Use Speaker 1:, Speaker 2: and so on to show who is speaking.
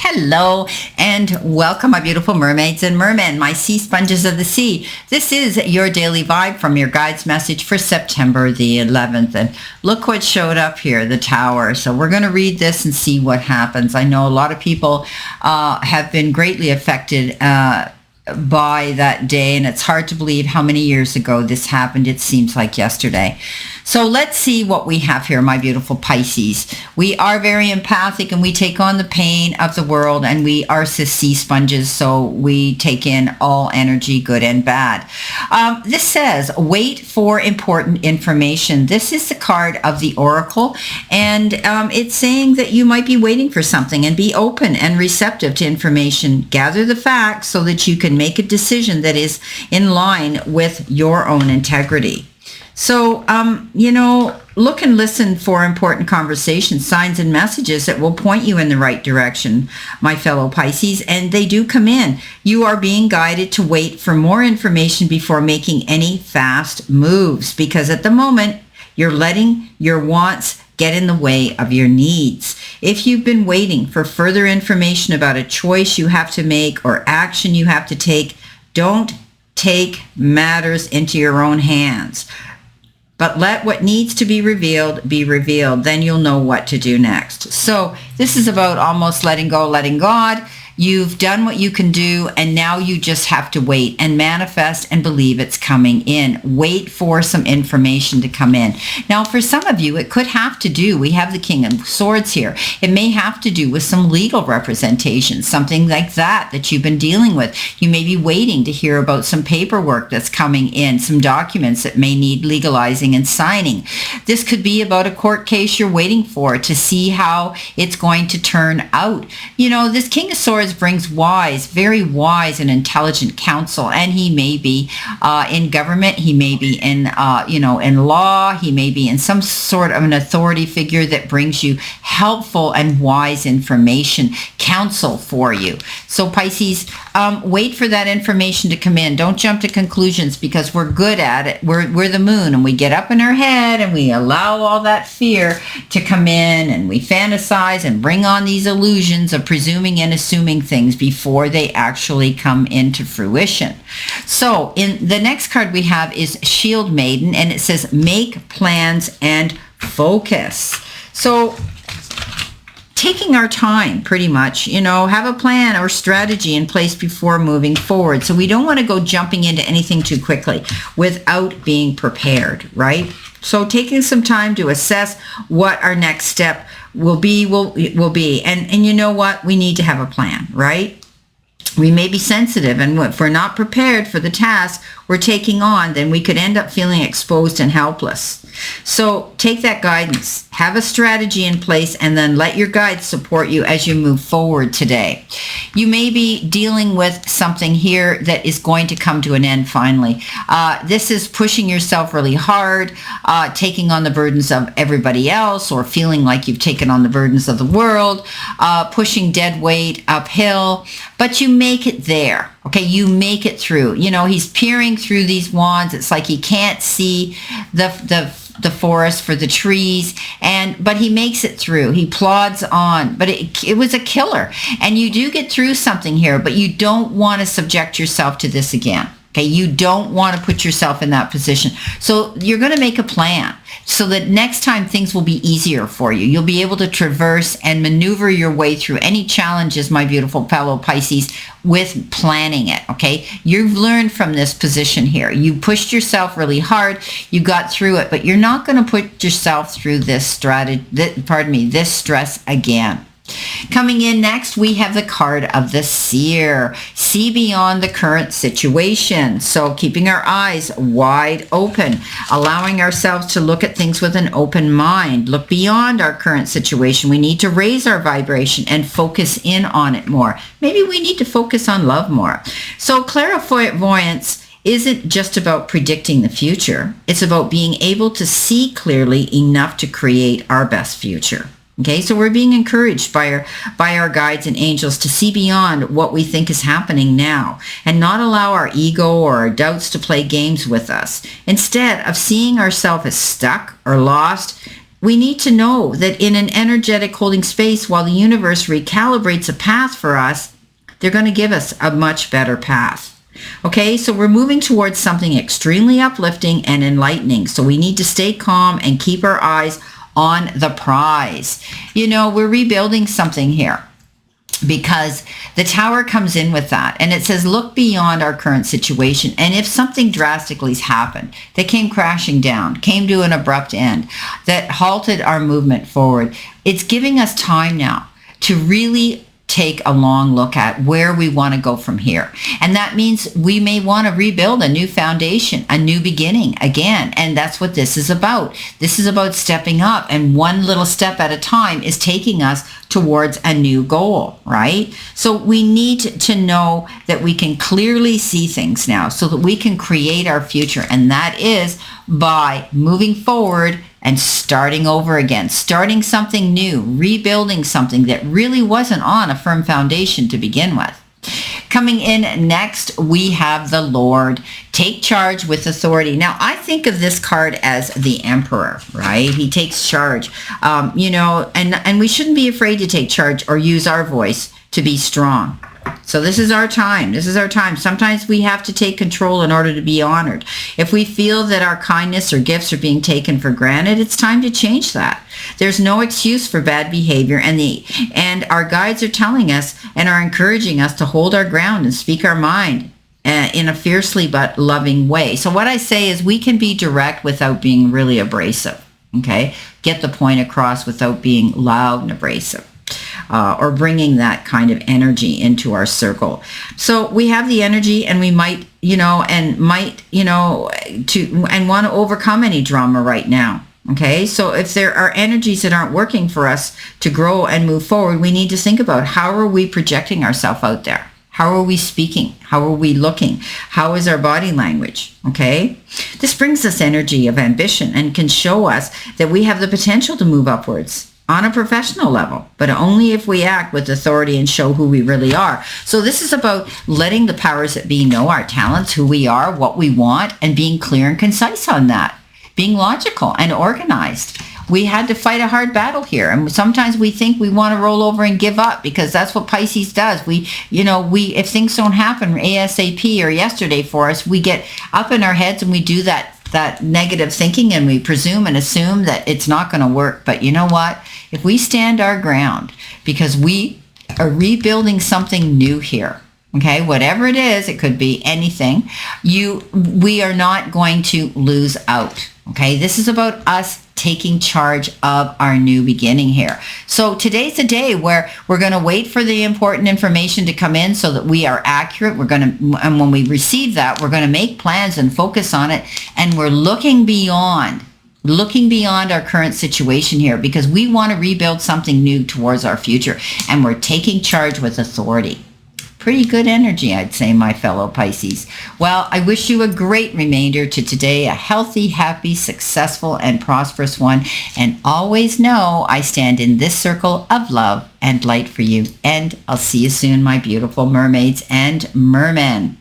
Speaker 1: Hello and welcome, my beautiful mermaids and mermen, my sea sponges of the sea. This is your daily vibe from your guide's message for September the 11th. And look what showed up here, the Tower. So we're going to read this and see what happens. I know a lot of people have been greatly affected by that day, and it's hard to believe how many years ago this happened. It seems like yesterday. So let's see what we have here, my beautiful Pisces. We are very empathic and we take on the pain of the world, and we are sea sponges, so we take in all energy, good and bad. This says, wait for important information. This is the card of the Oracle, and it's saying that you might be waiting for something, and be open and receptive to information. Gather the facts so that you can make a decision that is in line with your own integrity. So, look and listen for important conversations, signs, and messages that will point you in the right direction, my fellow Pisces, and they do come in. You are being guided to wait for more information before making any fast moves, because at the moment, you're letting your wants get in the way of your needs. If you've been waiting for further information about a choice you have to make or action you have to take, don't take matters into your own hands. But let what needs to be revealed be revealed. Then you'll know what to do next. So this is about almost letting go, letting God. You've done what you can do, and now you just have to wait and manifest and believe it's coming in. Wait for some information to come in. Now, for some of you, it could have to do, we have the King of Swords here. It may have to do with some legal representation, something like that you've been dealing with. You may be waiting to hear about some paperwork that's coming in, some documents that may need legalizing and signing. This could be about a court case you're waiting for to see how it's going to turn out. This King of Swords brings wise, very wise and intelligent counsel, and he may be in government, he may be in law, he may be in some sort of an authority figure that brings you helpful and wise information, counsel for you. So Pisces, wait for that information to come in. Don't jump to conclusions, because we're good at it. We're the moon, and we get up in our head and we allow all that fear to come in, and we fantasize and bring on these illusions of presuming and assuming things before they actually come into fruition. So in the next card we have is Shield Maiden, and it says make plans and focus. So taking our time, pretty much, have a plan or strategy in place before moving forward. So we don't want to go jumping into anything too quickly without being prepared, right? So taking some time to assess what our next step will be. And you know what? We need to have a plan, right? We may be sensitive, and if we're not prepared for the task we're taking on, then we could end up feeling exposed and helpless. So take that guidance, have a strategy in place, and then let your guides support you as you move forward today. You may be dealing with something here that is going to come to an end finally. This is pushing yourself really hard, taking on the burdens of everybody else, or feeling like you've taken on the burdens of the world, pushing dead weight uphill, but you make it there. Okay, you make it through. He's peering through these wands. It's like he can't see the forest for the trees, but he makes it through. He plods on, but it was a killer. And you do get through something here, but you don't want to subject yourself to this again. Okay, you don't want to put yourself in that position. So you're going to make a plan so that next time things will be easier for you. You'll be able to traverse and maneuver your way through any challenges, my beautiful fellow Pisces, with planning it, okay? You've learned from this position here. You pushed yourself really hard. You got through it, but you're not going to put yourself through this stress again. Coming in next, we have the card of the Seer. See beyond the current situation. So keeping our eyes wide open, allowing ourselves to look at things with an open mind, look beyond our current situation. We need to raise our vibration and focus in on it more. Maybe we need to focus on love more. So clairvoyance isn't just about predicting the future. It's about being able to see clearly enough to create our best future. Okay, so we're being encouraged by our guides and angels to see beyond what we think is happening now and not allow our ego or our doubts to play games with us. Instead of seeing ourselves as stuck or lost, we need to know that in an energetic holding space, while the universe recalibrates a path for us, they're going to give us a much better path. Okay, so we're moving towards something extremely uplifting and enlightening. So we need to stay calm and keep our eyes on the prize. You know, we're rebuilding something here, because the Tower comes in with that, and it says look beyond our current situation, and if something drastically happened that came crashing down, came to an abrupt end, that halted our movement forward, it's giving us time now to really take a long look at where we want to go from here. And that means we may want to rebuild a new foundation, a new beginning again. And that's what this is about. This is about stepping up, and one little step at a time is taking us towards a new goal, right? So we need to know that we can clearly see things now so that we can create our future. And that is by moving forward and starting over again, starting something new, rebuilding something that really wasn't on a firm foundation to begin with. Coming in next, we have the Lord. Take charge with authority. Now, I think of this card as the Emperor, right? He takes charge, and we shouldn't be afraid to take charge or use our voice to be strong. So this is our time. This is our time. Sometimes we have to take control in order to be honored. If we feel that our kindness or gifts are being taken for granted, it's time to change that. There's no excuse for bad behavior, and our guides are telling us and are encouraging us to hold our ground and speak our mind in a fiercely but loving way. So what I say is we can be direct without being really abrasive, okay? Get the point across without being loud and abrasive. Or bringing that kind of energy into our circle. So we have the energy, and we might want to overcome any drama right now. Okay, so if there are energies that aren't working for us to grow and move forward, we need to think about how are we projecting ourselves out there? How are we speaking? How are we looking? How is our body language? Okay, this brings us energy of ambition and can show us that we have the potential to move upwards on a professional level, but only if we act with authority and show who we really are. So this is about letting the powers that be know our talents, who we are, what we want, and being clear and concise on that, being logical and organized. We had to fight a hard battle here, and sometimes we think we want to roll over and give up, because that's what Pisces does. If things don't happen ASAP or yesterday for us, we get up in our heads and we do that negative thinking, and we presume and assume that it's not going to work. But you know what? If we stand our ground, because we are rebuilding something new here, okay, whatever it is, it could be anything, we are not going to lose out. Okay, this is about us taking charge of our new beginning here. So today's the day where we're going to wait for the important information to come in so that we are accurate. And when we receive that, we're going to make plans and focus on it. And we're looking beyond our current situation here, because we want to rebuild something new towards our future. And we're taking charge with authority. Pretty good energy, I'd say, my fellow Pisces. Well, I wish you a great remainder to today, a healthy, happy, successful, and prosperous one. And always know I stand in this circle of love and light for you. And I'll see you soon, my beautiful mermaids and mermen.